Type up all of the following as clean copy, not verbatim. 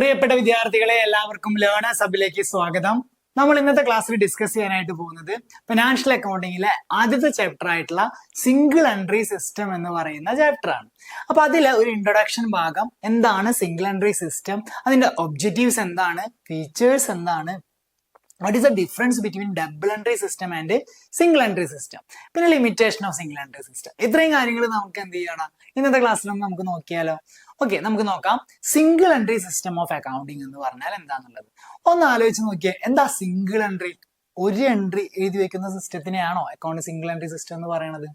പ്രിയപ്പെട്ട വിദ്യാർത്ഥികളെ, എല്ലാവർക്കും ലേണേഴ്സ് ഹബിലേക്ക് സ്വാഗതം. നമ്മൾ ഇന്നത്തെ ക്ലാസ്സിൽ ഡിസ്കസ് ചെയ്യാനായിട്ട് പോകുന്നത് ഫിനാൻഷ്യൽ അക്കൗണ്ടിങ്ങിലെ ആദ്യത്തെ ചാപ്റ്റർ ആയിട്ടുള്ള സിംഗിൾ എൻട്രി സിസ്റ്റം എന്ന് പറയുന്ന ചാപ്റ്റർ ആണ്. അപ്പൊ അതിലെ ഒരു ഇൻട്രൊഡക്ഷൻ ഭാഗം എന്താണ് സിംഗിൾ എൻട്രി സിസ്റ്റം, അതിന്റെ ഒബ്ജക്റ്റീവ്സ് എന്താണ്, ഫീച്ചേഴ്സ് എന്താണ്, what is the difference between double entry system and single entry system, പിന്നെ limitation of single entry system, ഇത്രയും കാര്യങ്ങൾ നമുക്ക് എന്ത് ചെയ്യണം ഇന്നത്തെ ക്ലാസ്സിലൊന്നും നമുക്ക് നോക്കിയാലോ. ഓക്കെ, നമുക്ക് നോക്കാം single entry system of accounting എന്ന് പറഞ്ഞാൽ എന്താന്നുള്ളത്. ഒന്ന് ആലോചിച്ച് നോക്കിയേ, എന്താ സിംഗിൾ എൻട്രി? ഒരു എൻട്രി എഴുതി വെക്കുന്ന സിസ്റ്റത്തിനെയാണോ അക്കൗണ്ട് സിംഗിൾ എൻട്രി സിസ്റ്റം എന്ന് പറയുന്നത്?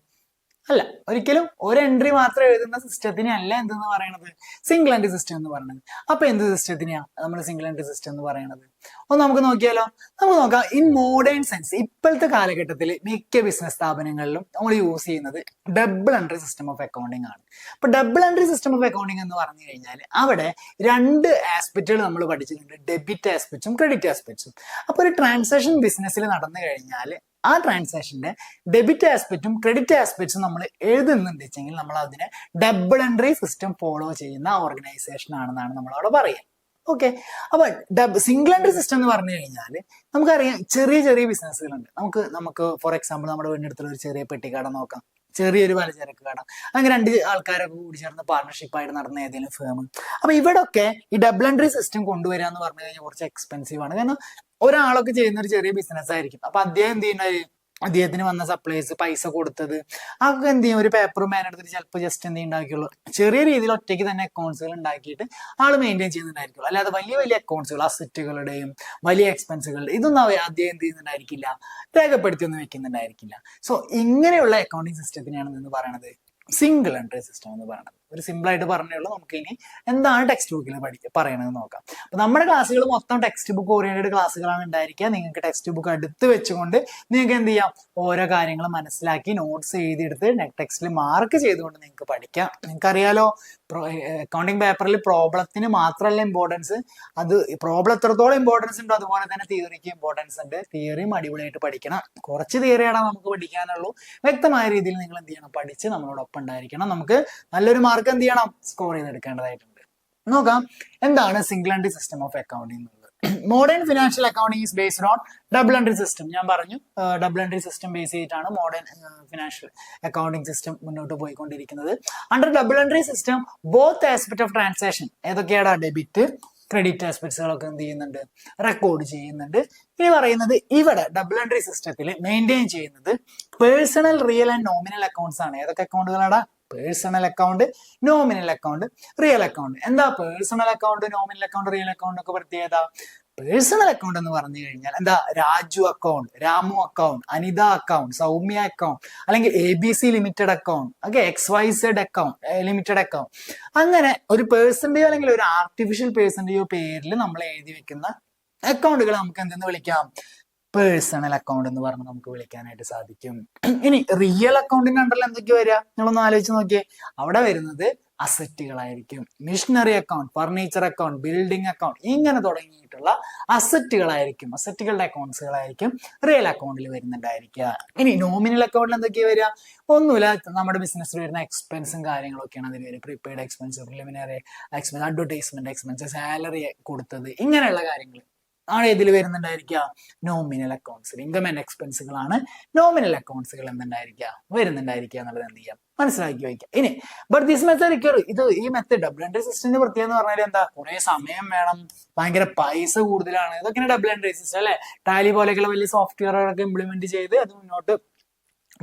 അല്ല, ഒരിക്കലും ഒരു എൻട്രി മാത്രം എഴുതുന്ന സിസ്റ്റത്തിനെ അല്ല എന്തെന്ന് പറയണത് സിംഗിൾ എൻട്രി സിസ്റ്റം എന്ന് പറയുന്നത്. അപ്പൊ എന്ത് സിസ്റ്റത്തിനെയാ നമ്മൾ സിംഗിൾ എൻട്രി സിസ്റ്റം എന്ന് പറയുന്നത്? ഒന്ന് നമുക്ക് നോക്കിയാലോ. നമുക്ക് നോക്കാം. ഇൻ മോഡേൺ സെൻസ്, ഇപ്പോഴത്തെ കാലഘട്ടത്തിൽ മിക്ക ബിസിനസ് സ്ഥാപനങ്ങളിലും നമ്മൾ യൂസ് ചെയ്യുന്നത് double entry system of accounting ആണ്. അപ്പൊ double entry system of accounting എന്ന് പറഞ്ഞു കഴിഞ്ഞാൽ അവിടെ രണ്ട് ആസ്പെക്റ്റുകൾ നമ്മൾ പഠിച്ചിട്ടുണ്ട്, ഡെബിറ്റ് ആസ്പെക്റ്റും ക്രെഡിറ്റ് ആസ്പെക്റ്റും. അപ്പൊ ഒരു ട്രാൻസാക്ഷൻ ബിസിനസ്സിൽ നടന്നു കഴിഞ്ഞാൽ ആ ട്രാൻസാക്ഷന്റെ ഡെബിറ്റ് ആസ്പെക്റ്റും ക്രെഡിറ്റ് ആസ്പെക്റ്റും നമ്മൾ എഴുതുന്നുണ്ട് വെച്ചെങ്കിൽ നമ്മൾ അതിനെ ഡബിൾ എൻട്രി സിസ്റ്റം ഫോളോ ചെയ്യുന്ന ഓർഗനൈസേഷൻ ആണെന്നാണ് നമ്മൾ അവിടെ പറയുക. ഓക്കെ, അപ്പൊ സിംഗിൾ എൻട്രി സിസ്റ്റം എന്ന് പറഞ്ഞു കഴിഞ്ഞാൽ നമുക്കറിയാം ചെറിയ ചെറിയ ബിസിനസ്സുകളുണ്ട്. നമുക്ക് ഫോർ എക്സാമ്പിൾ നമ്മുടെ വീടിന്റെ അടുത്തുള്ള ഒരു ചെറിയ പെട്ടിക്കട നോക്കാം, ചെറിയൊരു പലചരക്ക് കട, അങ്ങനെ രണ്ട് ആൾക്കാരൊക്കെ കൂടി ചേർന്ന് പാർട്ണർഷിപ്പ് ആയിട്ട് നടന്ന ഏതെങ്കിലും ഫേം. അപ്പൊ ഇവിടൊക്കെ ഈ ഡബിൾ എൻട്രി സിസ്റ്റം കൊണ്ടുവരിക എന്ന് പറഞ്ഞു കഴിഞ്ഞാൽ കുറച്ച് എക്സ്പെൻസീവ് ആണ്. കാരണം ഒരാളൊക്കെ ചെയ്യുന്ന ഒരു ചെറിയ ബിസിനസ് ആയിരിക്കും. അപ്പൊ അദ്ദേഹം എന്ത് ചെയ്യുന്ന, അദ്ദേഹത്തിന് വന്ന സപ്ലൈസ് പൈസ കൊടുത്തത് അതൊക്കെ എന്ത് ചെയ്യും, ഒരു പേപ്പറും പേന എടുത്തിട്ട് ചിലപ്പോൾ ജസ്റ്റ് എന്ത് ഉണ്ടാക്കിയുള്ളൂ, ചെറിയ രീതിയിൽ ഒറ്റയ്ക്ക് തന്നെ അക്കൗണ്ട്സുകൾ ഉണ്ടാക്കിയിട്ട് ആൾ മെയിൻറ്റെയിൻ ചെയ്യുന്നുണ്ടായിരിക്കുള്ളൂ. അല്ലാതെ വലിയ വലിയ അക്കൗണ്ട്സുകൾ, അസറ്റുകളുടെയും വലിയ എക്സ്പെൻസുകളുടെ ഇതൊന്നും അദ്ദേഹം എന്ത് ചെയ്യുന്നുണ്ടായിരിക്കില്ല, രേഖപ്പെടുത്തി ഒന്നും വെക്കുന്നുണ്ടായിരിക്കില്ല. സോ ഇങ്ങനെയുള്ള അക്കൗണ്ടിങ് സിസ്റ്റത്തിനെയാണ് എന്ന് പറയുന്നത് സിംഗിൾ എൻട്രി സിസ്റ്റം എന്ന് പറയുന്നത്. ഒരു സിമ്പിൾ ആയിട്ട് പറഞ്ഞുള്ളൂ. നമുക്ക് ഇനി എന്താണ് ടെക്സ്റ്റ് ബുക്കിൽ പറയണത് നോക്കാം. അപ്പൊ നമ്മുടെ ക്ലാസ്സുകൾ മൊത്തം ടെക്സ്റ്റ് ബുക്ക് ഓറിയന്റഡ് ക്ലാസ്സുകളാണ് ഉണ്ടായിരിക്കുക. നിങ്ങൾക്ക് ടെക്സ്റ്റ് ബുക്ക് അടുത്ത് വെച്ചുകൊണ്ട് നിങ്ങൾക്ക് എന്ത് ചെയ്യാം, ഓരോ കാര്യങ്ങൾ മനസ്സിലാക്കി നോട്ട്സ് എഴുതിയെടുത്ത് ടെക്സ്റ്റിൽ മാർക്ക് ചെയ്തുകൊണ്ട് നിങ്ങൾക്ക് പഠിക്കാം. നിങ്ങൾക്കറിയാലോ, അക്കൗണ്ടിങ് പേപ്പറിൽ പ്രോബ്ലത്തിന് മാത്രമല്ല ഇമ്പോർട്ടൻസ്, അത് പ്രോബ്ലം എത്രത്തോളം ഇമ്പോർട്ടൻസ് ഉണ്ടോ അതുപോലെ തന്നെ തിയറിക്ക് ഇമ്പോർട്ടൻസ് ഉണ്ട്. തിയറിയും അടിപൊളിയായിട്ട് പഠിക്കണം. കുറച്ച് തിയറിയാണ് നമുക്ക് പഠിക്കാനുള്ളൂ. വ്യക്തമായ രീതിയിൽ നിങ്ങൾ എന്ത് ചെയ്യണം, പഠിച്ച് നമ്മളോടൊപ്പം ഉണ്ടായിരിക്കണം. നമുക്ക് നല്ലൊരു മാർക്ക് എന്ത് ചെയ്യണം, സ്കോർ ചെയ്തെടുക്കേണ്ടതായിട്ടുണ്ട്. നോക്കാം എന്താണ് single entry system of accounting എന്നുള്ളത്. Modern financial accounting is based on double entry system. ഞാൻ പറഞ്ഞു, ഡബിൾ എൻട്രി സിസ്റ്റം ബേസ് ചെയ്തിട്ടാണ് മോഡേൺ ഫിനാൻഷ്യൽ അക്കൗണ്ടിങ് സിസ്റ്റം മുന്നോട്ട് പോയിക്കൊണ്ടിരിക്കുന്നത്. Under double entry system both aspect of transaction, ഏതൊക്കെയാണ് ഡെബിറ്റ് ക്രെഡിറ്റ് ആസ്പെക്ട്സുകളൊക്കെ എന്ത് ചെയ്യുന്നുണ്ട്, റെക്കോർഡ് ചെയ്യുന്നുണ്ട്. ഇനി പറയുന്നത് ഇവിടെ ഡബിൾ എൻട്രി സിസ്റ്റത്തിൽ മെയിൻറ്റെയിൻ ചെയ്യുന്നത് personal, real and nominal accounts ആണ്. ഏതൊക്കെ അക്കൗണ്ടുകളാണ്? Personal account, nominal account, real account. എന്താ personal account, nominal account, real account ഒക്കെ പ്രത്യേകത? പേഴ്സണൽ അക്കൗണ്ട് എന്ന് പറഞ്ഞു കഴിഞ്ഞാൽ എന്താ, Raju account, Ramu account, Anitha account, Soumya account, അല്ലെങ്കിൽ ABC limited account, okay, XYZ account limited account. അങ്ങനെ ഒരു പേഴ്സന്റെയോ അല്ലെങ്കിൽ ഒരു ആർട്ടിഫിഷ്യൽ പേഴ്സന്റെയോ പേരിൽ നമ്മൾ എഴുതി വെക്കുന്ന അക്കൗണ്ടുകൾ നമുക്ക് എന്തെന്ന് വിളിക്കാം, പേഴ്സണൽ അക്കൗണ്ട് എന്ന് പറഞ്ഞ് നമുക്ക് വിളിക്കാനായിട്ട് സാധിക്കും. ഇനി റിയൽ അക്കൗണ്ടിന്റെ അണ്ടറിൽ എന്തൊക്കെ വരിക നിങ്ങളൊന്ന് ആലോചിച്ച് നോക്കിയേ. അവിടെ വരുന്നത് അസറ്റുകളായിരിക്കും. Machinery account, furniture account, building account, ഇങ്ങനെ തുടങ്ങിയിട്ടുള്ള അസറ്റുകളായിരിക്കും, അസറ്റുകളുടെ അക്കൗണ്ട്സുകളായിരിക്കും റിയൽ അക്കൗണ്ടിൽ വരുന്നുണ്ടായിരിക്കുക. ഇനി നോമിനൽ അക്കൗണ്ടിൽ എന്തൊക്കെയാ വരിക? ഒന്നുമില്ല, നമ്മുടെ ബിസിനസ്സിൽ വരുന്ന എക്സ്പെൻസും കാര്യങ്ങളൊക്കെയാണ് അതിൽ വരിക. Prepaid expense, preliminary expense, advertisement expense, salary കൊടുത്തത്, ഇങ്ങനെയുള്ള കാര്യങ്ങൾ ആണ് ഇതിൽ വരുന്നുണ്ടായിരിക്കുക നോമിനൽ അക്കൗണ്ട്സിൽ. ഇൻകം ആൻഡ് എക്സ്പെൻസുകളാണ് നോമിനൽ അക്കൗണ്ട്സുകൾ എന്തുണ്ടായിരിക്കുക വരുന്നുണ്ടായിരിക്കുക എന്നുള്ളത് എന്ത് ചെയ്യാം, മനസ്സിലാക്കി വയ്ക്കാം. ഇനി ബട്ട് ദിസ് മെത്തേഡ്, ഈ മെത്തേഡ് ഡബിൾ എൻട്രി സിസ്റ്റത്തിന്റെ പ്രത്യേകത എന്ന് പറഞ്ഞാൽ എന്താ, കുറെ സമയം വേണം, ഭയങ്കര പൈസ കൂടുതലാണ്. ഇതൊക്കെയാണ് ഡബിൾ എൻട്രി സിസ്റ്റം അല്ലെ. ടാലി പോലെയൊക്കെയുള്ള വലിയ സോഫ്റ്റ്വെയറുകളൊക്കെ ഇംപ്ലിമെന്റ് ചെയ്ത് അത് മുന്നോട്ട്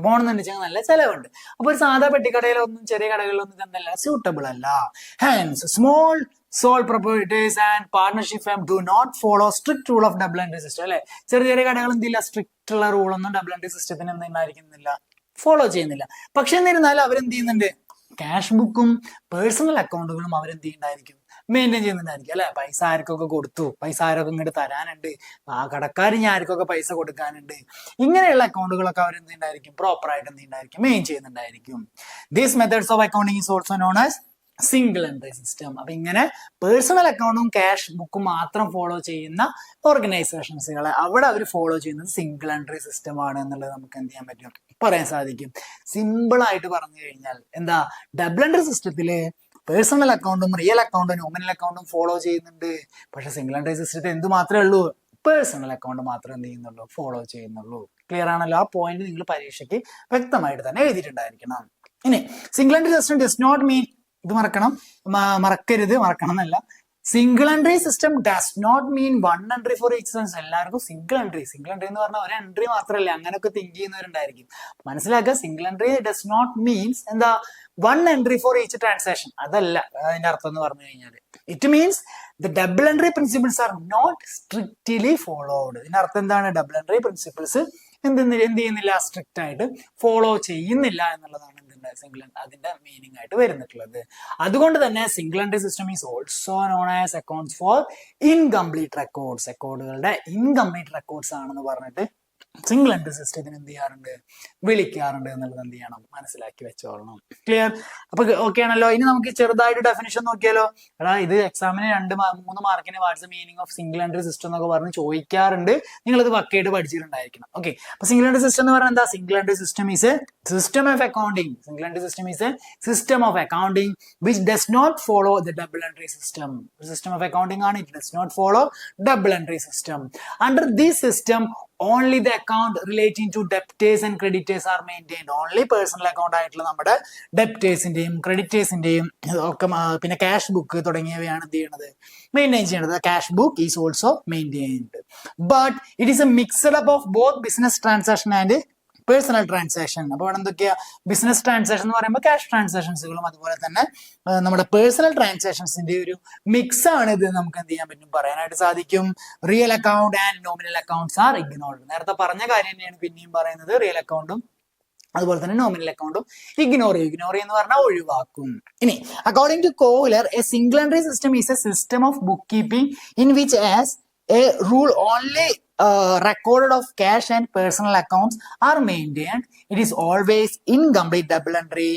പോകണമെന്ന് വെച്ചാൽ നല്ല ചെലവുണ്ട്. അപ്പൊ ഒരു സാധാ പെട്ടിക്കടയിലൊന്നും ചെറിയ കടകളിലൊന്നും ഇതെന്തല്ല സ്യൂട്ടബിൾ അല്ല. Hence small sole proprietors and partnership firm do not follow strict rule of double entry system അല്ലെ. ചെറിയ ചെറിയ കടകൾ എന്തില്ല, സ്ട്രിക്റ്റ് ഉള്ള റൂളൊന്നും ഡബിൾ എൻട്രി സിസ്റ്റത്തിന് എന്തായിരിക്കുന്നില്ല, ഫോളോ ചെയ്യുന്നില്ല. പക്ഷെ എന്നിരുന്നാലും അവരെന്ത് ചെയ്യുന്നുണ്ട്, ക്യാഷ് ബുക്കും പേഴ്സണൽ അക്കൗണ്ടുകളും അവരെന്ത് ചെയ്യുന്നുണ്ടായിരിക്കും, മെയിൻറ്റെയിൻ ചെയ്യുന്നുണ്ടായിരിക്കും അല്ലെ. പൈസ ആർക്കൊക്കെ കൊടുത്തു, പൈസ ആരൊക്കെ ഇങ്ങോട്ട് തരാനുണ്ട്, ആ കടക്കാരിന് ആർക്കൊക്കെ പൈസ കൊടുക്കാനുണ്ട്, ഇങ്ങനെയുള്ള അക്കൗണ്ടുകളൊക്കെ അവരെന്ത് ഉണ്ടായിരിക്കും, പ്രോപ്പർ ആയിട്ട് എന്ത് ഉണ്ടായിരിക്കും, മെയിൻ ചെയ്യുന്നുണ്ടായിരിക്കും. These methods of accounting is also known as single entry system. അപ്പൊ ഇങ്ങനെ പേഴ്സണൽ അക്കൗണ്ടും ക്യാഷ് ബുക്കും മാത്രം ഫോളോ ചെയ്യുന്ന ഓർഗനൈസേഷൻസുകളെ അവിടെ അവർ ഫോളോ ചെയ്യുന്നത് സിംഗിൾ എൻട്രി സിസ്റ്റം ആണ് എന്നുള്ളത് നമുക്ക് എന്ത് ചെയ്യാൻ പറ്റും, പറയാൻ സാധിക്കും. സിമ്പിൾ ആയിട്ട് പറഞ്ഞു കഴിഞ്ഞാൽ എന്താ, ഡബിൾ എൻട്രി സിസ്റ്റത്തില് പേഴ്സണൽ അക്കൗണ്ടും റിയൽ അക്കൗണ്ടും നോമിനൽ അക്കൗണ്ടും ഫോളോ ചെയ്യുന്നുണ്ട്. പക്ഷെ സിംഗിൾ എൻട്രി സിസ്റ്റത്തിൽ എന്ത് മാത്രമേ ഉള്ളൂ? പേഴ്സണൽ അക്കൗണ്ട് മാത്രമേ എന്ത് ചെയ്യുന്നുള്ളൂ? ഫോളോ ചെയ്യുന്നുള്ളൂ. ക്ലിയർ ആണല്ലോ? ആ പോയിന്റ് നിങ്ങൾ പരീക്ഷയ്ക്ക് വ്യക്തമായിട്ട് തന്നെ എഴുതിയിട്ടുണ്ടായിരിക്കണം. ഇനി single entry system does not mean, ഇത് മറക്കണം എന്നല്ല, single entry system does not mean one entry for each sense. എല്ലാവർക്കും സിംഗിൾ എൻട്രി എന്ന് പറഞ്ഞാൽ ഒരു എൻട്രി മാത്രമല്ല, അങ്ങനെയൊക്കെ തിങ്ക് ചെയ്യുന്നവരുണ്ടായിരിക്കും. മനസ്സിലാക്കുക, single entry does not means എന്താ? One entry for each transaction. അതല്ല അതിന്റെ അർത്ഥം എന്ന് പറഞ്ഞു കഴിഞ്ഞാൽ. It means the double entry principles are not strictly followed. ഇതിന്റെ അർത്ഥം എന്താണ്? ഡബിൾ എൻട്രി പ്രിൻസിപ്പിൾസ് എന്ത് ചെയ്യുന്നില്ല? സ്ട്രിക്റ്റ് ആയിട്ട് ഫോളോ ചെയ്യുന്നില്ല എന്നുള്ളതാണ് അതിന്റെ മീനിങ് ആയിട്ട് വരുന്നിട്ടുള്ളത്. അതുകൊണ്ട് തന്നെ single entry system is also known as accounts for incomplete records. റെക്കോർഡുകളുടെ ഇൻകംപ്ലീറ്റ് റെക്കോർഡ്സ് ആണെന്ന് പറഞ്ഞിട്ട് സിംഗിൾ എൻട്രി സിസ്റ്റത്തിന് എന്ത് ചെയ്യാറുണ്ട്? വിളിക്കാറുണ്ട് എന്നുള്ളത് എന്ത് ചെയ്യണം? മനസ്സിലാക്കി വെച്ചോളണം. ക്ലിയർ? അപ്പൊ ഓക്കെ ആണല്ലോ. ഇനി നമുക്ക് ചെറുതായിട്ട് ഡെഫിനിഷൻ നോക്കിയാലോ. എടാ, ഇത് എക്സാമിന് 2-3 മാർക്കിന് what's meaning of single entry system എന്നൊക്കെ പറഞ്ഞ് ചോദിക്കാറുണ്ട്. നിങ്ങൾ ഇത് പക്കയായിട്ട് പഠിച്ചിട്ടുണ്ടായിരിക്കണം. ഓക്കെ, അപ്പൊ സിംഗിൾ എൻട്രി സിസ്റ്റം എന്ന് പറഞ്ഞാൽ എന്താ? Single entry system is a system of accounting. Single entry system is a system of accounting which does not follow the double entry system. System of accounting ആണ്. It does not follow double entry system. Under this system only the account relating to debtors and creditors are maintained. Only personal account ആയിട്ടുള്ള നമ്മുടെ ഡെപ്റ്റേഴ്സിന്റെയും ക്രെഡിറ്റേഴ്സിന്റെയും ഒക്കെ പിന്നെ cash book തുടങ്ങിയവയാണ് എന്ത് ചെയ്യണത്? Maintain ചെയ്യണത്. Cash book is also maintained, but it is A mixed up of both business transaction and personal transaction. അപ്പൊ അവിടെ എന്തൊക്കെയാ? ബിസിനസ് ട്രാൻസാക്ഷൻ എന്ന് പറയുമ്പോൾ ക്യാഷ് ട്രാൻസാക്ഷൻസുകളും അതുപോലെ തന്നെ നമ്മുടെ പേഴ്സണൽ ട്രാൻസാക്ഷൻസിന്റെ ഒരു മിക്സ് ആണ് ഇത്. നമുക്ക് എന്ത് ചെയ്യാൻ പറ്റും? പറയാനായിട്ട് സാധിക്കും. Real account and nominal accounts R ignored. നേരത്തെ പറഞ്ഞ കാര്യം തന്നെയാണ് പിന്നെയും പറയുന്നത്. റിയൽ അക്കൗണ്ടും അതുപോലെ തന്നെ നോമിനൽ അക്കൗണ്ടും ഇഗ്നോർ എന്ന് പറഞ്ഞാൽ ഒഴിവാക്കും. ഇനി according to Kohler, a single entry system is a system of book keeping in which as a rule only recorded of cash and personal accounts are maintained. It is always incomplete double entry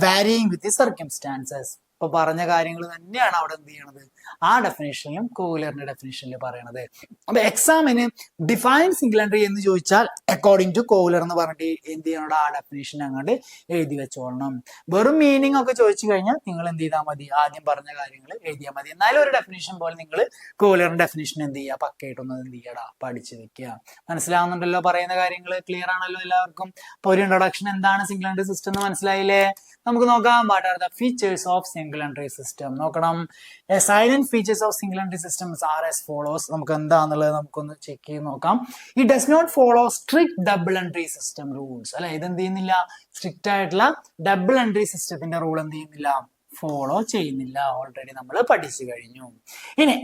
varying with the circumstances. ഇപ്പൊ പറഞ്ഞ കാര്യങ്ങൾ തന്നെയാണ് അവിടെ എന്ത് ചെയ്യണത്? ആ ഡെഫിനേഷനിലും കോഹ്ലറിന്റെ ഡെഫിനേഷനിൽ പറയണത്. അപ്പൊ എക്സാമിന് ഡിഫൈൻ സിംഗിൾ എൻട്രി എന്ന് ചോദിച്ചാൽ അക്കോർഡിംഗ് ടു കോഹ്ലർ എന്ന് പറഞ്ഞിട്ട് എന്ത് ചെയ്യണം? ആ ഡെഫിനേഷൻ അങ്ങോട്ട് എഴുതി വെച്ചോളണം. വെറും മീനിങ് ഒക്കെ ചോദിച്ചു കഴിഞ്ഞാൽ നിങ്ങൾ എന്ത് ചെയ്താൽ മതി? ആദ്യം പറഞ്ഞ കാര്യങ്ങൾ എഴുതിയാൽ മതി. എന്നാലും ഒരു ഡെഫിനേഷൻ പോലെ നിങ്ങൾ കോഹ്ലറിന്റെ ഡെഫിനേഷൻ എന്ത് ചെയ്യുക? പക്കയായിട്ടൊന്ന് എന്ത് ചെയ്യടാ? പഠിച്ചു വെക്കുക. മനസ്സിലാവുന്നുണ്ടല്ലോ പറയുന്ന കാര്യങ്ങൾ? ക്ലിയർ ആണല്ലോ എല്ലാവർക്കും? അപ്പൊ ഒരു ഇൻട്രൊഡക്ഷൻ എന്താണ് സിംഗിൾ എൻട്രി സിസ്റ്റം എന്ന് മനസ്സിലായില്ലേ? നമുക്ക് നോക്കാം. What are the features of single entry system നോക്കണം. Salient features of single entry systems are as follows. നമുക്ക് എന്താന്നുള്ളത് നമുക്കൊന്ന് ചെക്ക് ചെയ്ത് നോക്കാം. It does not follow strict double entry system rules. അല്ലെ, ഇതെന്ത് ചെയ്യുന്നില്ല? സ്ട്രിക്റ്റ് ആയിട്ടുള്ള ഡബിൾ എൻട്രി സിസ്റ്റത്തിന്റെ റൂൾ എന്ത് ചെയ്യുന്നില്ല? ഫോളോ ചെയ്യുന്നില്ല. ഓൾറെഡി നമ്മൾ പഠിച്ചു കഴിഞ്ഞു. ഇനി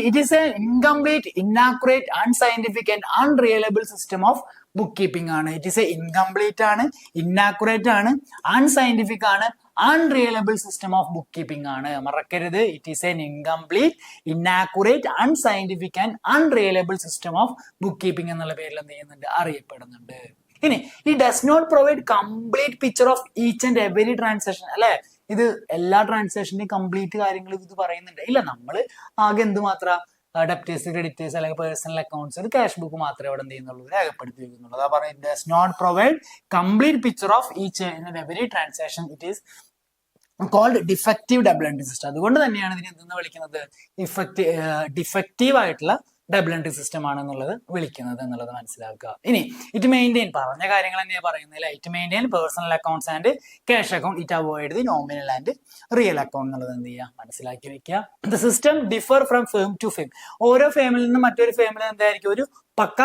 it is a incomplete, inaccurate, unscientific and unreliable system of book keeping ആണ്. ഇറ്റ് ഈസ് എ ഇൻകംപ്ലീറ്റ് ആണ്, ഇന്നാക്യുറേറ്റ് ആണ്, അൺസയന്റിഫിക് ആണ്, unreliable system of book keeping ആണ്. മറക്കരുത്. It is an incomplete, inaccurate, unscientific and unreliable system of book keeping എന്നുള്ള പേരിൽ എന്ത് ചെയ്യുന്നുണ്ട്? അറിയപ്പെടുന്നുണ്ട്. ഇനി ഈ does not provide complete picture of each and every transaction. അല്ലെ, ഇത് എല്ലാ ട്രാൻസാക്ഷന്റെയും കംപ്ലീറ്റ് കാര്യങ്ങൾ ഇത് പറയുന്നുണ്ട്? ഇല്ല, നമ്മൾ ആകെ എന്ത് മാത്രം ഡെപ്റ്റേഴ്സ്, ക്രെഡിറ്റേഴ്സ് അല്ലെങ്കിൽ പേഴ്സണൽ അക്കൗണ്ട്സ്, ഒരു ക്യാഷ് ബുക്ക് മാത്രമേ അവിടെ എന്ത് ചെയ്യുന്നുള്ളൂ? രേഖപ്പെടുത്തി വെക്കുന്നുള്ളൂ. അതാ പറയുന്നത് does not provide complete picture of each and every transaction. It is called defective double entry system. അതുകൊണ്ട് തന്നെയാണ് ഇതിനെ എന്തെന്ന് വിളിക്കുന്നത്? ഡിഫക്റ്റീവ് ആയിട്ടുള്ള ഡബിൾ എൻട്രി സിസ്റ്റം ആണെന്നുള്ളത് വിളിക്കുന്നത് എന്നുള്ളത് മനസ്സിലാക്കുക. ഇനി ഇറ്റ് മെയിൻറ്റെയിൻ, പറഞ്ഞ കാര്യങ്ങൾ തന്നെയാണ് പറയുന്നില്ല. It maintain personal accounts and cash account. It avoid the nominal and real account എന്നുള്ളത് എന്ത് ചെയ്യുക? മനസ്സിലാക്കി വെക്കുക. The system differ from firm to firm. ഓരോ ഫേമിൽ നിന്നും മറ്റൊരു ഫേമിൽ എന്തായിരിക്കും? ഒരു പക്ക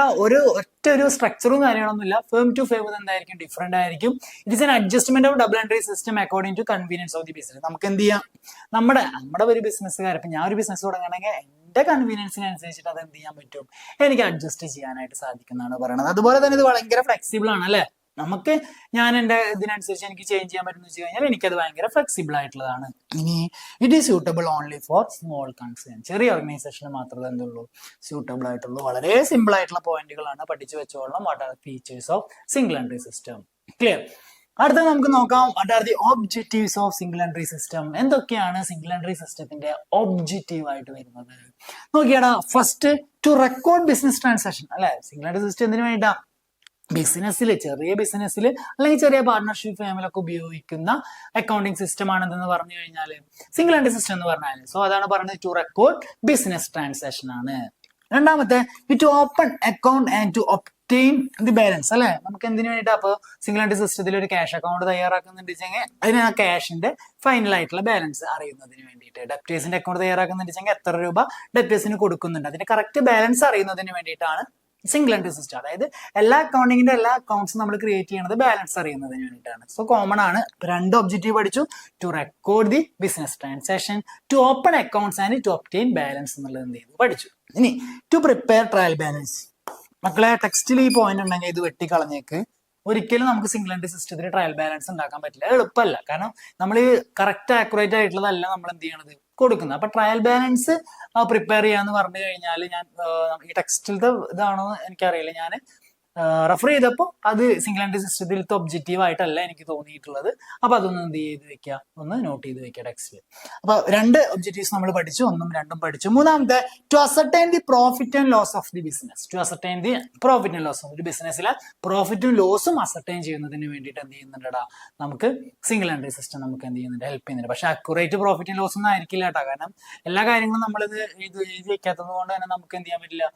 ഒരു സ്ട്രക്ചറും കാര്യങ്ങളൊന്നുമില്ല. ഫേം ടു ഫേം എന്തായിരിക്കും? ഡിഫറെന്റ് ആയിരിക്കും. It is an adjustment of double entry system according to convenience of the business. നമുക്ക് എന്ത് ചെയ്യാം? നമ്മുടെ ഒരു ബിസിനസ്സുകാർ, ഇപ്പൊ ഞാൻ ഒരു ബിസിനസ് തുടങ്ങണമെങ്കിൽ എന്റെ കൺവീനിയൻസിനനുസരിച്ചിട്ട് അത് എന്ത് ചെയ്യാൻ പറ്റും? എനിക്ക് അഡ്ജസ്റ്റ് ചെയ്യാനായിട്ട് സാധിക്കുന്നതാണ് പറയുന്നത്. അതുപോലെ തന്നെ ഇത് ഭയങ്കര ഫ്ലെക്സിബിൾ ആണ്. അല്ലെ, നമുക്ക് ഞാൻ എന്റെ ഇതിനനുസരിച്ച് എനിക്ക് ചേഞ്ച് ചെയ്യാൻ പറ്റുന്ന വെച്ച് കഴിഞ്ഞാൽ എനിക്കത് ഭയങ്കര ഫ്ലെക്സിബിൾ ആയിട്ടുള്ളതാണ്. ഇനി it is suitable only four small concern. ചെറിയ ഓർഗനൈസേഷന് മാത്രമേ എന്തുള്ളൂ? സ്യൂട്ടബിൾ ആയിട്ടുള്ളൂ. വളരെ സിമ്പിൾ ആയിട്ടുള്ള പോയിന്റുകളാണ്. പഠിച്ചു വെച്ചോളണം. What are features of single entry system? Clear? അടുത്ത നമുക്ക് നോക്കാം. What are the objectives of single entry system? എന്തൊക്കെയാണ് സിംഗിൾ എൻട്രി സിസ്റ്റത്തിന്റെ ഒബ്ജക്റ്റീവ് ആയിട്ട് വരുന്നത്? നോക്കിയാടാ, first to record business transaction. അല്ലെ, സിംഗിൾ എൻട്രി സിസ്റ്റം എന്തിനു വേണ്ടിട്ടാ? ബിസിനസ്സിൽ, ചെറിയ ബിസിനസ്സിൽ അല്ലെങ്കിൽ ചെറിയ പാർട്ണർഷിപ്പ് ഫേമിലൊക്കെ ഉപയോഗിക്കുന്ന അക്കൗണ്ടിങ് സിസ്റ്റം ആണെന്ന് പറഞ്ഞു കഴിഞ്ഞാൽ സിംഗിൾ എൻട്രി സിസ്റ്റം എന്ന് പറഞ്ഞാൽ. സോ അതാണ് പറയുന്നത് ടു റെക്കോർഡ് ബിസിനസ് ട്രാൻസാക്ഷൻ ആണ്. രണ്ടാമത്തെ to open account and to obtain the balance അല്ലെ. നമുക്ക് എന്തിനു വേണ്ടിയിട്ട് അപ്പോൾ സിംഗിൾ എൻട്രി സിസ്റ്റത്തിൽ ഒരു ക്യാഷ് അക്കൗണ്ട് തയ്യാറാക്കുന്നുണ്ടെങ്കിൽ അതിന് ആ ക്യാഷിന്റെ ഫൈനൽ ആയിട്ടുള്ള ബാലൻസ് അറിയുന്നതിന് വേണ്ടിയിട്ട്, ഡെപ്റ്റേഴ്സിന്റെ അക്കൗണ്ട് തയ്യാറാക്കുന്നുണ്ടെങ്കിൽ എത്ര രൂപ ഡെപ്റ്റേഴ്സിന് കൊടുക്കുന്നുണ്ട് അതിന്റെ കറക്റ്റ് ബാലൻസ് അറിയുന്നതിന് വേണ്ടിയിട്ടാണ് സിംഗിൾ എൻട്രി സിസ്റ്റം. അതായത് എല്ലാ അക്കൗണ്ടിങ്ങിന്റെ എല്ലാ അക്കൗണ്ട്സും നമ്മൾ ക്രിയേറ്റ് ചെയ്യുന്നത് ബാലൻസ് അറിയുന്നതിന് വേണ്ടിയിട്ടാണ്. സോ കോമൺ ആണ്. രണ്ട് ഒബ്ജക്റ്റീവ് പഠിച്ചു. To record the business transaction, to open accounts and to obtain balance എന്നുള്ളത് എന്ത് ചെയ്തു പഠിച്ചു. ഇനി ടു പ്രിപ്പയർ ട്രയൽ ബാലൻസ്. മക്കളെ ടെക്സ്റ്റിൽ ഈ പോയിന്റ് ഉണ്ടെങ്കിൽ ഇത് വെട്ടിക്കളഞ്ഞേക്ക്. ഒരിക്കലും നമുക്ക് സിംഗിൾ എൻട്രി സിസ്റ്റത്തിൽ ട്രയൽ ബാലൻസ് ഉണ്ടാക്കാൻ പറ്റില്ല. എളുപ്പമല്ല. കാരണം നമ്മൾ കറക്റ്റ് ആക്യുറേറ്റ് ആയിട്ടുള്ളതല്ല നമ്മൾ എന്ത് ചെയ്യണത് കൊടുക്കുന്നത്. അപ്പൊ ട്രയൽ ബാലൻസ് പ്രിപ്പയർ ചെയ്യാന്ന് പറഞ്ഞു കഴിഞ്ഞാൽ ഞാൻ ഈ ടെക്സ്റ്റിലത്തെ ഇതാണോ എനിക്കറിയില്ല, ഞാൻ റെഫർ ചെയ്തപ്പോൾ അത് സിംഗിൾ എൻട്രി സിസ്റ്റത്തിലത്തെ ഒബ്ജക്റ്റീവ് ആയിട്ടല്ല എനിക്ക് തോന്നിയിട്ടുള്ളത്. അപ്പൊ അതൊന്ന് എന്ത് ചെയ്ത് വെക്കുക, ഒന്ന് നോട്ട് ചെയ്ത് വെക്കുക ടെക്സ്റ്റിൽ. അപ്പൊ രണ്ട് ഒബ്ജക്റ്റീവ്സ് നമ്മൾ പഠിച്ചു, ഒന്നും രണ്ടും പഠിച്ചു. മൂന്നാമത്തെ to ascertain the profit and loss of the business. To ascertain the profit and loss of the ബിസിനസ്സിലെ പ്രോഫിറ്റും ലോസും അസർട്ടൈൻ ചെയ്യുന്നതിന് വേണ്ടിയിട്ട് എന്ത് ചെയ്യുന്നുണ്ടടാ നമുക്ക് സിംഗിൾ എൻട്രി സിസ്റ്റം നമുക്ക് എന്ത് ചെയ്യുന്നുണ്ട്, ഹെൽപ്പ് ചെയ്യുന്നുണ്ട്. പക്ഷെ അക്യുറേറ്റ് പ്രോഫിറ്റ് ആൻഡ് ലോസ് ഒന്നും ആയിരിക്കില്ല കേട്ടോ. കാരണം എല്ലാ കാര്യങ്ങളും നമ്മളിത് എഴുതി വെക്കാത്തത് കൊണ്ട് തന്നെ നമുക്ക് എന്ത് ചെയ്യാൻ പറ്റില്ല,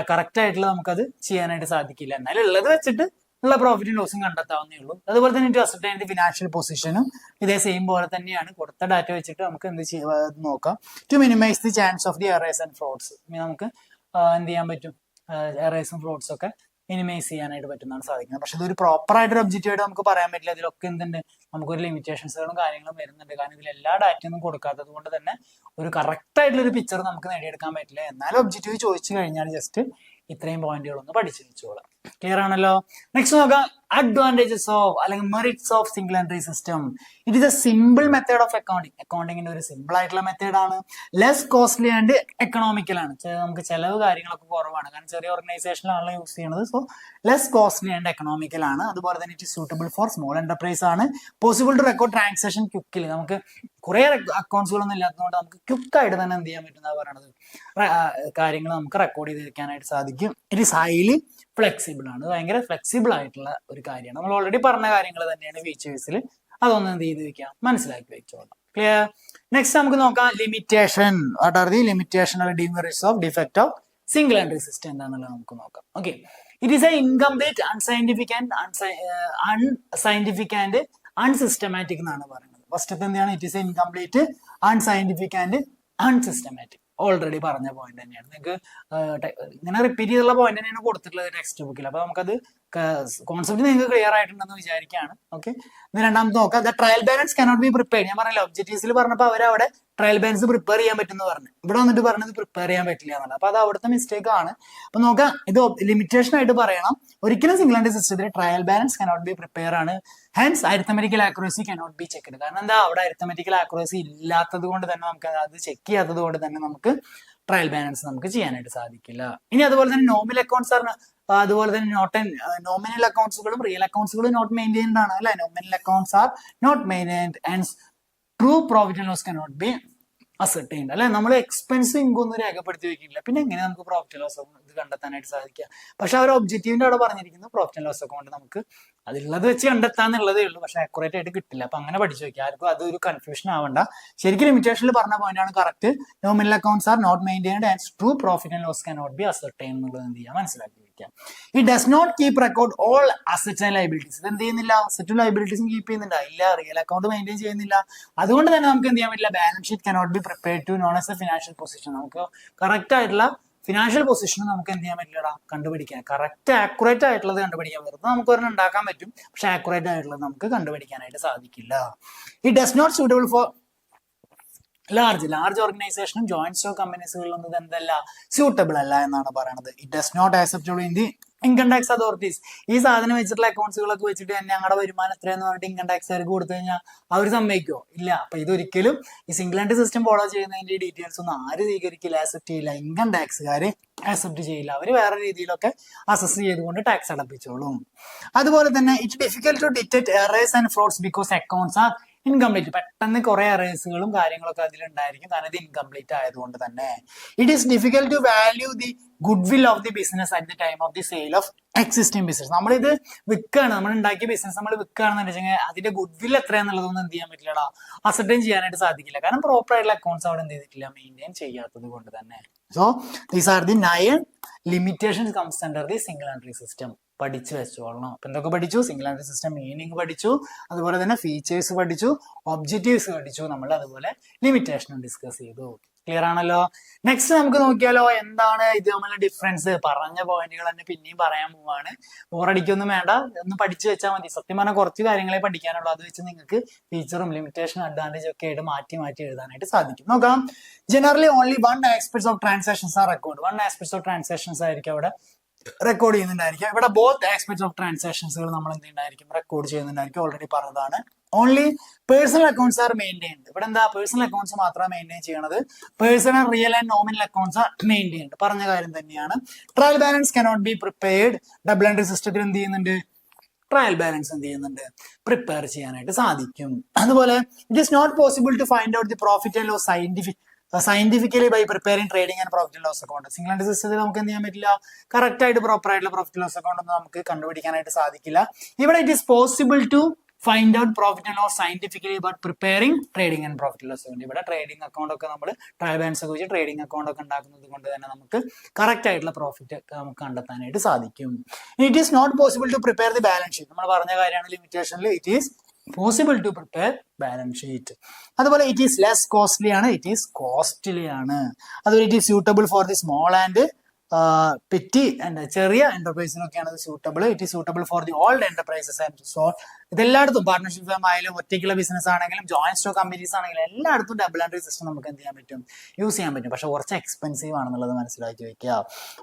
കറക്റ്റ് ആയിട്ടുള്ള നമുക്കത് ചെയ്യാനായിട്ട് സാധിക്കില്ല. എന്നാലും ഉള്ളത് വെച്ചിട്ട് ഉള്ള പ്രോഫിറ്റും ലോസും കണ്ടെത്താവുന്നേ ഉള്ളൂ. അതുപോലെ തന്നെ ടു അസർട്ടൈൻ ദി ഫിനാൻഷ്യൽ പൊസിഷനും ഇതേ സെയിം പോലെ തന്നെയാണ്. കൊടുത്ത ഡാറ്റ വെച്ചിട്ട് നമുക്ക് എന്ത് നോക്കാം. To minimise the chance of the errors and frauds. നമുക്ക് എന്ത് ചെയ്യാൻ പറ്റും, എറേഴ്സും ഫ്രോഡ്സും ഒക്കെ മിനിമൈസ് ചെയ്യാനായിട്ട് പറ്റുന്നതാണ് സാധിക്കുന്നത്. പക്ഷെ ഇതൊരു പ്രോപ്പർ ആയിട്ടൊരു ഒബ്ജക്റ്റീവ് ആയിട്ട് നമുക്ക് പറയാൻ പറ്റില്ല. ഇതിലൊക്കെ എന്തുണ്ട്, നമുക്കൊരു ലിമിറ്റേഷൻസുകളും കാര്യങ്ങളും വരുന്നുണ്ട്. കാരണം ഇതിൽ എല്ലാ ഡാറ്റയൊന്നും കൊടുക്കാത്തത് കൊണ്ട് തന്നെ ഒരു കറക്റ്റ് ആയിട്ടുള്ള ഒരു പിക്ചർ നമുക്ക് നേടിയെടുക്കാൻ പറ്റില്ല. എന്നാലും ഒബ്ജക്റ്റീവ് ചോദിച്ചു കഴിഞ്ഞാൽ ജസ്റ്റ് ഇത്രയും പോയിന്റുകളൊന്ന് പഠിച്ചു വെച്ചോളാം. ക്ലിയർ ആണല്ലോ. നെക്സ്റ്റ് നോക്കാം, അഡ്വാൻറ്റേജസ് ഓഫ് അല്ലെങ്കിൽ merits of single entry system. It is a simple method of accounting. അക്കൗണ്ടിങ്ങിന്റെ ഒരു സിമ്പിൾ ആയിട്ടുള്ള മെത്തേഡാണ്. ലെസ് കോസ്റ്റ്ലി ആൻഡ് എക്കണോമിക്കൽ ആണ്. നമുക്ക് ചെലവ് കാര്യങ്ങളൊക്കെ കുറവാണ്. കാരണം ചെറിയ ഓർഗനൈസേഷനിലാണല്ലോ യൂസ് ചെയ്യുന്നത്. So less costly and economical ആണ്. അതുപോലെ തന്നെ it suitable for small enterprise ആണ്. പോസിബിൾ ടു റെക്കോർഡ് ട്രാൻസാക്ഷൻ ക്വിക്കിൽ. നമുക്ക് കുറെ അക്കൗണ്ട്സുകളൊന്നും ഇല്ലാത്തതുകൊണ്ട് നമുക്ക് ക്വിക്കായിട്ട് തന്നെ എന്ത് ചെയ്യാൻ പറ്റുന്ന പറയണത് കാര്യങ്ങൾ നമുക്ക് റെക്കോർഡ് ചെയ്തിരിക്കാനായിട്ട് സാധിക്കും. ഇറ്റ് ഈസ് ഹൈലി ഫ്ലെക്സിബിൾ ആണ്. ഭയങ്കര ഫ്ലെക്സിബിൾ ആയിട്ടുള്ള ഒരു കാര്യമാണ്. നമ്മൾ ഓൾറെഡി പറഞ്ഞ കാര്യങ്ങൾ തന്നെയാണ് ഫീച്ചേഴ്സിൽ. അതൊന്ന് എന്ത് ചെയ്ത് വെക്കാം, മനസ്സിലാക്കി വെച്ചോളാം. ക്ലിയർ. നെക്സ്റ്റ് നമുക്ക് നോക്കാം limitation. What are the limitation or demerits of defect of single entry system എന്താണെന്നുള്ളത് നമുക്ക് നോക്കാം. Okay, it is a incomplete unscientific and unsystematic എന്നാണ് പറയുന്നത്. ഫസ്റ്റ് സ്റ്റെപ്പ് എന്താണ്, it is a incomplete unscientific and unsystematic. Already പറഞ്ഞ point തന്നെയാണ്. നിങ്ങൾക്ക് ഇങ്ങനെ റിപ്പീറ്റ് ചെയ്തുള്ള പോയിന്റ് തന്നെയാണ് കൊടുത്തിട്ടുള്ളത് ടെക്സ്റ്റ് ബുക്കിൽ. അപ്പൊ നമുക്കത് കോൺസെപ്റ്റ് നിങ്ങൾക്ക് ക്ലിയർ ആയിട്ടുണ്ടെന്ന് വിചാരിക്കുകയാണ്. ഓക്കെ, ഇനി രണ്ടാമത് നോക്കാം. The trial balance cannot be prepared. ഞാൻ പറഞ്ഞല്ലോ ഒബ്ജക്റ്റീവ്സിൽ പറഞ്ഞപ്പോൾ അവരവിടെ ട്രയൽ ബാലൻസ് പ്രിപ്പയർ ചെയ്യാൻ പറ്റുമെന്ന് പറഞ്ഞു. ഇവിടെ വന്നിട്ട് പറഞ്ഞത് പ്രിപ്പയർ ചെയ്യാൻ പറ്റില്ല എന്നല്ല. അപ്പൊ അത് അവിടുത്തെ മിസ്റ്റേക്ക് ആണ്. അപ്പൊ നോക്കാം, ഇത് ലിമിറ്റേഷൻ ആയിട്ട് പറയണം. ഒരിക്കലും സിംഗിൾ എൻട്രി സിസ്റ്റത്തിൽ trial balance cannot be prepare ആണ്. Hence arithmetical accuracy cannot be checked. കാരണം എന്താ, അവിടെ അരിത്തമെറ്റിക്കൽ ആക്യുറസി ഇല്ലാത്തത് കൊണ്ട് തന്നെ നമുക്ക് അത് ചെക്ക് ചെയ്യാത്തത് കൊണ്ട് തന്നെ നമുക്ക് ട്രയൽ ബാലൻസ് നമുക്ക് ചെയ്യാനായിട്ട് സാധിക്കില്ല. ഇനി അതുപോലെ തന്നെ നോമിനൽ അക്കൗണ്ട്സ് ആണ്. അതുപോലെ തന്നെ നോമിനൽ അക്കൗണ്ട്സുകളും റിയൽ അക്കൗണ്ട്സുകളും നോട്ട് മെയിൻറ്റൈൻഡ് ആണ് അല്ലെ. Nominal accounts are not maintained and true profit and loss cannot be ascertained അല്ലെ. നമ്മൾ എക്സ്പെൻസ് ഇൻകം ഒന്നും രേഖപ്പെടുത്തി വെക്കില്ല. പിന്നെ എങ്ങനെ നമുക്ക് പ്രോഫിറ്റ് ആൻഡ് ലോസ് ഇത് കണ്ടെത്താനായിട്ട് സാധിക്കുക? പക്ഷെ അവർ ഒബ്ജക്റ്റീവിന്റെ അവിടെ പറഞ്ഞിരിക്കുന്നത് പ്രോഫിറ്റ് ആൻഡ് ലോസ് അക്കൗണ്ട് നമുക്ക് അതുള്ളത് വെച്ച് കണ്ടെത്താന്നുള്ളതേ ഉള്ളൂ. പക്ഷെ അക്യുറേറ്റ് ആയിട്ട് കിട്ടില്ല. അപ്പൊ അങ്ങനെ പഠിച്ചു വെക്കുക. ആർക്കും അതൊരു കൺഫ്യൂഷൻ ആവണ്ട. ശരിക്കും ലിമിറ്റേഷനിൽ പറഞ്ഞ പോയിന്റ് ആണ് correct. Nominal accounts are not maintained and true profit and loss cannot be ascertained എന്നുള്ളത് എന്ത് ചെയ്യാം, മനസ്സിലാക്കി വെക്കാം. It does not keep record all assets and liabilities. ഇത് എന്ത് ചെയ്യുന്നില്ല, അസറ്റും ലയബിലിറ്റീസും കീപ്പ് ചെയ്യുന്നില്ല. ഇല്ല, റിയൽ അക്കൗണ്ട് മെയിൻറ്റെയിൻ ചെയ്യുന്നില്ല. അതുകൊണ്ട് തന്നെ നമുക്ക് എന്ത് ചെയ്യാൻ പറ്റില്ല, balance sheet cannot be prepared to know as a financial position. നമുക്ക് കറക്റ്റ് ആയിട്ടുള്ള ഫിനാൻഷ്യൽ പൊസിഷൻ നമുക്ക് എന്ത് ചെയ്യാൻ പറ്റില്ലടാ, കണ്ടുപിടിക്കാൻ. കറക്റ്റ് ആക്യുറേറ്റ് ആയിട്ടുള്ളത് കണ്ടുപിടിക്കാൻ വെറുതെ നമുക്ക് ഒരെണ്ണം ഉണ്ടാക്കാൻ പറ്റും. പക്ഷെ ആക്യുറേറ്റ് ആയിട്ടുള്ളത് നമുക്ക് കണ്ടുപിടിക്കാനായിട്ട് സാധിക്കില്ല. It does not suitable for large ഓർഗനൈസേഷനും ജോയിന്റ് സ്റ്റോക്ക് കമ്പനീസുകളിലൊന്നും എന്തല്ല, സ്യൂട്ടബിൾ അല്ല എന്നാണ് പറയുന്നത്. It does not acceptable in the income tax authorities. ഈ സാധനം വെച്ചിട്ടുള്ള അക്കൗണ്ട്സുകളൊക്കെ വെച്ചിട്ട് തന്നെ ഞങ്ങളുടെ വരുമാനം എത്രയെന്ന് പറഞ്ഞിട്ട് ഇൻകം ടാക്സുകാർക്ക് കൊടുത്തു കഴിഞ്ഞാൽ അവർ സമ്മതിക്കുമോ? ഇല്ല. അപ്പൊ ഇതൊരിക്കലും ഈ സിംഗിൾ എൻട്രി സിസ്റ്റം ഫോളോ ചെയ്യുന്നതിന്റെ ഡീറ്റെയിൽസ് ഒന്നും ആര് സ്വീകരിക്കില്ല, ആക്സെപ്റ്റ് ചെയ്യില്ല. ഇൻകം ടാക്സുകാർ ആക്സെപ്റ്റ് ചെയ്യില്ല. അവർ വേറെ രീതിയിലൊക്കെ അസസ് ചെയ്തുകൊണ്ട് ടാക്സ് അടപ്പിച്ചോളും. അതുപോലെ തന്നെ it's difficult to detect errors and frauds because accounts are incomplete. പെട്ടെന്ന് കുറെ എറേഴ്സുകളും കാര്യങ്ങളൊക്കെ അതിലുണ്ടായിരിക്കും, കാരണം ഇത് ഇൻകംപ്ലീറ്റ് ആയതുകൊണ്ട് തന്നെ. It is difficult to value the goodwill of the business at the time of the sale of existing business. നമ്മളിത് വിൽക്കുകയാണ്, നമ്മൾ ഉണ്ടാക്കിയ ബിസിനസ് നമ്മൾ വിൽക്കുകയാണെന്ന് വെച്ചാൽ അതിന്റെ ഗുഡ് വിൽ എത്രയാണെന്നുള്ളതൊന്നും എന്ത് ചെയ്യാൻ പറ്റില്ലടാ, അസർട്ടൈൻ ചെയ്യാനായിട്ട് സാധിക്കില്ല. കാരണം പ്രോപ്പർ ആയിട്ടുള്ള അക്കൗണ്ട്സ് അവിടെ എന്ത് ചെയ്തിട്ടില്ല, മെയിൻറ്റെയിൻ ചെയ്യാത്തത് കൊണ്ട് തന്നെ. So these are the 9 limitations comes under the single entry system. പഠിച്ചു വെച്ചോളണം. അപ്പൊ എന്തൊക്കെ പഠിച്ചു? സിംഗിൾ എൻട്രി സിസ്റ്റം മീനിങ് പഠിച്ചു, അതുപോലെ തന്നെ ഫീച്ചേഴ്സ് പഠിച്ചു, ഒബ്ജക്റ്റീവ്സ് പഠിച്ചു, നമ്മൾ അതുപോലെ ലിമിറ്റേഷനും ഡിസ്കസ് ചെയ്തു. ക്ലിയർ ആണല്ലോ. നെക്സ്റ്റ് നമുക്ക് നോക്കിയാലോ, എന്താണ് ഇത് തമ്മിലുള്ള ഡിഫറൻസ്? പറഞ്ഞ പോയിന്റുകൾ തന്നെ പിന്നെയും പറയാൻ പോവാണ്. ബോറടിക്കൊന്നും വേണ്ട, ഒന്ന് പഠിച്ചു വെച്ചാൽ മതി. സത്യം പറഞ്ഞാൽ കുറച്ച് കാര്യങ്ങളെ പഠിക്കാനുള്ളൂ, അത് വെച്ച് നിങ്ങൾക്ക് ഫീച്ചറും ലിമിറ്റേഷനും അഡ്വാൻറ്റേജ് ഒക്കെ ആയിട്ട് മാറ്റി മാറ്റി എഴുതാനായിട്ട് സാധിക്കും. നോക്കാം. Generally only 1 aspects of transactions are recorded. 1 aspects of transactions ആയിരിക്കും അവിടെ റെക്കോർഡ് ചെയ്യുന്നുണ്ടായിരിക്കും. ഇവിടെ ബോത്ത് ആസ്പെക്ട്സ് ഓഫ് ട്രാൻസാക്ഷൻസുകൾ നമ്മൾ എന്ത് ചെയ്യുന്നുണ്ടായിരിക്കും, റെക്കോർഡ് ചെയ്യുന്നുണ്ടായിരിക്കും. ഓൾറെഡി പറഞ്ഞതാണ്. Only personal accounts R maintained. ഇവിടെ എന്താ, പേഴ്സണൽ അക്കൗണ്ട്സ് മാത്രമാണ് മെയിൻറ്റെയിൻ ചെയ്യണത്. Personal, real and nominal accounts R maintained. പറഞ്ഞ കാര്യം തന്നെയാണ്. Trial balance cannot be prepared. Double entry സിസ്റ്റത്തിൽ എന്ത് ചെയ്യുന്നുണ്ട്, ട്രയൽ ബാലൻസ് എന്ത് ചെയ്യുന്നുണ്ട്, പ്രിപ്പയർ ചെയ്യാനായിട്ട് സാധിക്കും. അതുപോലെ it is not possible to find out the profit and loss scientifically by preparing trading and profit and loss account. Single entry സിസ്റ്റത്തിൽ നമുക്ക് എന്ത് ചെയ്യാൻ പറ്റില്ല, കറക്റ്റ് ആയിട്ട് പ്രോപ്പർ ആയിട്ടുള്ള പ്രോഫിറ്റ് ലോസ് അക്കൗണ്ട് ഒന്നും നമുക്ക് കണ്ടുപിടിക്കാനായിട്ട് സാധിക്കില്ല. ഇവിടെ it is possible to find out profit and loss scientifically but preparing trading and profit loss account. ഇവിടെ ട്രേഡിംഗ് അക്കൗണ്ട് ഒക്കെ നമ്മൾ ട്രയൽ ബാലൻസ് ഒക്കെ വെച്ച് ട്രേഡിംഗ് അക്കൗണ്ട് ഒക്കെ ഉണ്ടാക്കുന്നത് കൊണ്ട് തന്നെ നമുക്ക് കറക്റ്റ് ആയിട്ടുള്ള പ്രോഫിറ്റ് ഒക്കെ നമുക്ക് കണ്ടെത്താനായിട്ട് സാധിക്കും. It is not possible to prepare the balance sheet. നമ്മൾ പറഞ്ഞ കാര്യമാണ് ലിമിറ്റേഷനിൽ. It is possible to prepare balance sheet. അതുപോലെ ഇറ്റ് ഈസ് ലെസ് കോസ്റ്റ്ലി ആണ്, ഇറ്റ് ഈസ് കോസ്റ്റ്ലി ആണ്. അതുപോലെ it is suitable for the small and petty and ചെറിയ എന്റർപ്രൈസിനൊക്കെയാണ് ഇത് suitable. It is suitable for the old enterprises and so ഇതെല്ലായിടത്തും partnership firm ആയാലും ഒറ്റയ്ക്കുള്ള ബിസിനസ് ആണെങ്കിലും ജോയിന്റ് സ്റ്റോക്ക് കമ്പനീസ് ആണെങ്കിലും എല്ലായിടത്തും ഡബിൾ എൻട്രി സിസ്റ്റം നമുക്ക് എന്ത് ചെയ്യാൻ പറ്റും, യൂസ് ചെയ്യാൻ പറ്റും. പക്ഷെ കുറച്ച് എക്സ്പെൻസീവ് ആണെന്നുള്ളത് മനസ്സിലാക്കി വെക്കുക.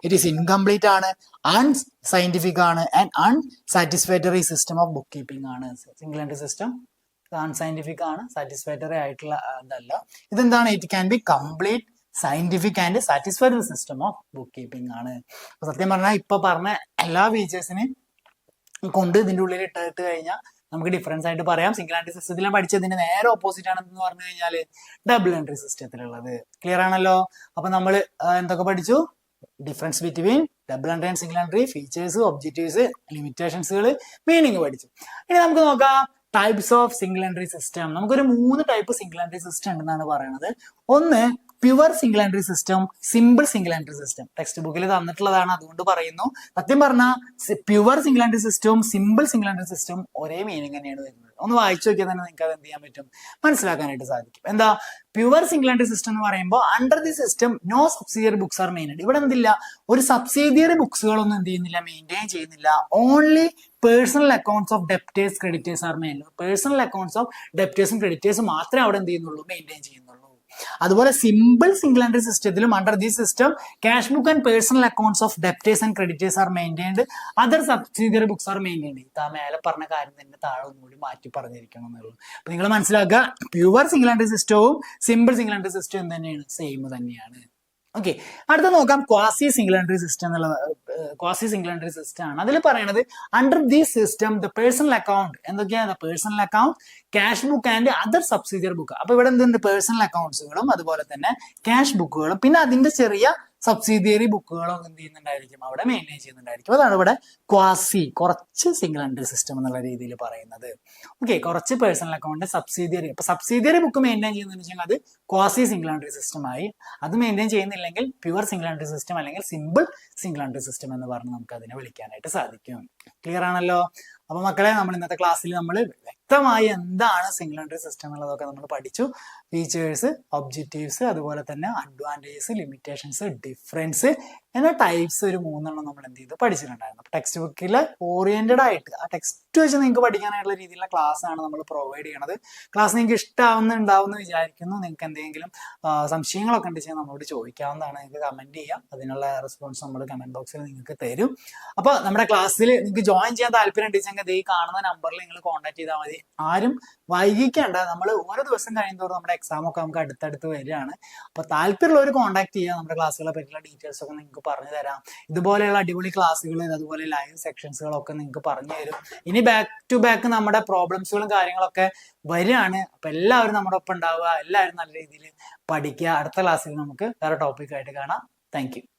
ഇറ്റ് ഈസ് ഇൻകംപ്ലീറ്റ് ആണ്, അൺസയന്റിഫിക് ആണ് and unsatisfactory system of book keeping ആണ്. സിംഗിൾ എൻട്രി സിസ്റ്റം അൺസയന്റിഫിക് ആണ്, സാറ്റിസ്ഫാക്ടറി ആയിട്ടുള്ള ഇതല്ല. ഇതെന്താണ്, it can be complete scientific and satisfied system of book keeping ആണ്. അപ്പൊ സത്യം പറഞ്ഞാൽ ഇപ്പൊ പറഞ്ഞ എല്ലാ ഫീച്ചേഴ്സിനും കൊണ്ട് ഇതിന്റെ ഉള്ളിൽ ഇട്ട് കഴിഞ്ഞാൽ നമുക്ക് ഡിഫറൻസ് ആയിട്ട് പറയാം. സിംഗിൾ എൻട്രി സിസ്റ്റത്തിലും പഠിച്ചതിന്റെ നേരെ ഓപ്പോസിറ്റ് ആണെന്ന് പറഞ്ഞു കഴിഞ്ഞാൽ ഡബിൾ എൻട്രി സിസ്റ്റത്തിലുള്ളത്. ക്ലിയർ ആണല്ലോ. അപ്പൊ നമ്മൾ എന്തൊക്കെ പഠിച്ചു, difference between double entry and single entry, features, objectives, ലിമിറ്റേഷൻസുകൾ, മീനിങ് പഠിച്ചു. ഇനി നമുക്ക് നോക്കാം types of single entry system. നമുക്കൊരു 3 ടൈപ്പ് സിംഗിൾ എൻട്രി സിസ്റ്റം ഉണ്ടെന്നാണ് പറയുന്നത്. ഒന്ന് pure single entry system, simple single entry system. Text ബുക്കിൽ തന്നിട്ടുള്ളതാണ്, അതുകൊണ്ട് പറയുന്നു. സത്യം പറഞ്ഞാൽ പ്യുവർ സിംഗിൾ എൻട്രി സിസ്റ്റവും സിമ്പിൾ സിംഗിൾ എൻട്രി സിസ്റ്റവും ഒരേ മീനിങ് തന്നെയാണ് വരുന്നത്. ഒന്ന് വായിച്ചു നോക്കിയാൽ തന്നെ നിങ്ങൾക്ക് അത് എന്ത് ചെയ്യാൻ പറ്റും, മനസ്സിലാക്കാനായിട്ട് സാധിക്കും. എന്താ പ്യുവർ സിംഗിൾ എൻട്രി സിസ്റ്റം എന്ന് പറയുമ്പോൾ under the system no subsidiary books are maintained. ഇവിടെ എന്തില്ല, ഒരു സബ്സിഡിയറി ബുക്സുകളൊന്നും എന്ത് ചെയ്യുന്നില്ല, മെയിൻറ്റെയിൻ ചെയ്യുന്നില്ല. Only personal accounts of debtors creditors are maintained. Personal accounts of ഡെപ്റ്റേഴ്സും ക്രെഡിറ്റേഴ്സും മാത്രമേ അവിടെ എന്ത് ചെയ്യുന്നുള്ളൂ, മെയിൻറ്റെയിൻ ചെയ്യുന്നുള്ളൂ. അതുപോലെ സിമ്പിൾ സിംഗിൾ എൻട്രി സിസ്റ്റത്തിലും under the system cash book and personal accounts of debtors and creditors are maintained. Other subsidiary books are maintained. ഇതാ മേലെ പറഞ്ഞ കാര്യം തന്നെ താഴെ ഒന്നുകൂടി മാറ്റി പറഞ്ഞിരിക്കണം എന്നുള്ളൂ. അപ്പൊ നിങ്ങൾ മനസ്സിലാക്കുക, പ്യുവർ സിംഗിൾ എൻട്രി സിസ്റ്റവും സിമ്പിൾ സിംഗിൾ എൻട്രി സിസ്റ്റവും തന്നെയാണ്, സെയിം തന്നെയാണ്. ഓക്കെ, അടുത്ത നോക്കാം ക്വാസി സിംഗിൾ എൻട്രി സിസ്റ്റം എന്നുള്ള ക്വാസി സിംഗിൾ എൻട്രി സിസ്റ്റം ആണ്. അതിൽ പറയണത് under the system the personal account, എന്തൊക്കെയാണ് personal account, cash book and other subsidiary book. അപ്പൊ ഇവിടെ എന്തുണ്ട്, പേഴ്സണൽ അക്കൗണ്ട്സുകളും അതുപോലെ തന്നെ ക്യാഷ് ബുക്കുകളും പിന്നെ അതിന്റെ ചെറിയ സബ്സിഡിയറി ബുക്കുകളും എന്ത് ചെയ്യുന്നുണ്ടായിരിക്കും, അവിടെ മെയിൻറ്റെയിൻ ചെയ്യുന്നുണ്ടായിരിക്കും. അതാണ് ഇവിടെ ക്വാസി, കുറച്ച് സിംഗിൾ എൻട്രി സിസ്റ്റം എന്നുള്ള രീതിയിൽ പറയുന്നത്. ഓക്കെ, കുറച്ച് പേഴ്സണൽ അക്കൗണ്ട്, സബ്സിഡിയറി. അപ്പൊ സബ്സിഡിയറി ബുക്ക് മെയിൻറ്റെയിൻ ചെയ്യുന്നതെന്ന് വെച്ചാൽ അത് ക്വാസി സിംഗിൾ എൻട്രി സിസ്റ്റം ആയി. അത് മെയിൻറ്റെയിൻ ചെയ്യുന്നില്ലെങ്കിൽ പ്യുവർ സിംഗിൾ എൻട്രി സിസ്റ്റം അല്ലെങ്കിൽ സിമ്പിൾ സിംഗിൾ എൻട്രി സിസ്റ്റം എന്ന് പറഞ്ഞ് നമുക്ക് അതിനെ വിളിക്കാനായിട്ട് സാധിക്കും. ക്ലിയർ ആണല്ലോ. അപ്പൊ മക്കളെ, നമ്മൾ ഇന്നത്തെ ക്ലാസ്സിൽ നമ്മൾ വ്യക്തമായി എന്താണ് സിംഗിൾ എൻട്രി സിസ്റ്റം എന്നുള്ളതൊക്കെ നമ്മൾ പഠിച്ചു. ഫീച്ചേഴ്സ്, ഒബ്ജക്റ്റീവ്സ്, അതുപോലെ തന്നെ അഡ്വാൻറ്റേജസ്, ലിമിറ്റേഷൻസ്, ഡിഫറൻസ് എന്ന ടൈപ്സ് ഒരു 3 നമ്മൾ എന്ത് ചെയ്തു പഠിച്ചിട്ടുണ്ടായിരുന്നു. ടെക്സ്റ്റ് ബുക്കിൽ ഓറിയന്റഡ് ആയിട്ട് ആ ടെക്സ്റ്റ് വെച്ച് നിങ്ങൾക്ക് പഠിക്കാനായിട്ടുള്ള രീതിയിലുള്ള ക്ലാസ് ആണ് നമ്മൾ പ്രൊവൈഡ് ചെയ്യണത്. ക്ലാസ് നിങ്ങൾക്ക് ഇഷ്ടമാവുന്നുണ്ടാവുമെന്ന് വിചാരിക്കുന്നു. നിങ്ങൾക്ക് എന്തെങ്കിലും സംശയങ്ങളൊക്കെ ഉണ്ടെങ്കിൽ നമ്മളോട് ചോദിക്കാവുന്നതാണ്. നിങ്ങൾക്ക് കമന്റ് ചെയ്യാം, അതിനുള്ള റെസ്പോൺസ് നമ്മൾ കമന്റ് ബോക്സിൽ നിങ്ങൾക്ക് തരും. അപ്പൊ നമ്മുടെ ക്ലാസ്സിൽ നിങ്ങൾക്ക് ജോയിൻ ചെയ്യാൻ താല്പര്യം ഉണ്ടെങ്കിൽ ഈ കാണുന്ന നമ്പറിൽ നിങ്ങൾ കോൺടാക്ട് ചെയ്താൽ മതി. ആരും വൈകിക്കേണ്ട. നമ്മൾ ഓരോ ദിവസം കഴിയുന്നതോറും നമ്മുടെ എക്സാം ഒക്കെ നമുക്ക് അടുത്തടുത്ത് വരികയാണ്. അപ്പൊ താല്പര്യമുള്ളവർ കോൺടാക്ട് ചെയ്യുക. നമ്മുടെ ക്ലാസ്സുകളെ പറ്റിയുള്ള ഡീറ്റെയിൽസ് ഒക്കെ നിങ്ങൾക്ക് പറഞ്ഞു തരാം. ഇതുപോലെയുള്ള അടിപൊളി ക്ലാസ്സുകൾ, അതുപോലെ ലൈവ് സെക്ഷൻസുകളൊക്കെ നിങ്ങൾക്ക് പറഞ്ഞു തരും. ഇനി ബാക്ക് ടു ബാക്ക് നമ്മുടെ പ്രോബ്ലംസുകളും കാര്യങ്ങളൊക്കെ വരികയാണ്. അപ്പൊ എല്ലാവരും നമ്മുടെ ഒപ്പം ഉണ്ടാവുക, എല്ലാവരും നല്ല രീതിയിൽ പഠിക്കുക. അടുത്ത ക്ലാസ്സിൽ നമുക്ക് വേറെ ടോപ്പിക്കായിട്ട് കാണാം. Thank you.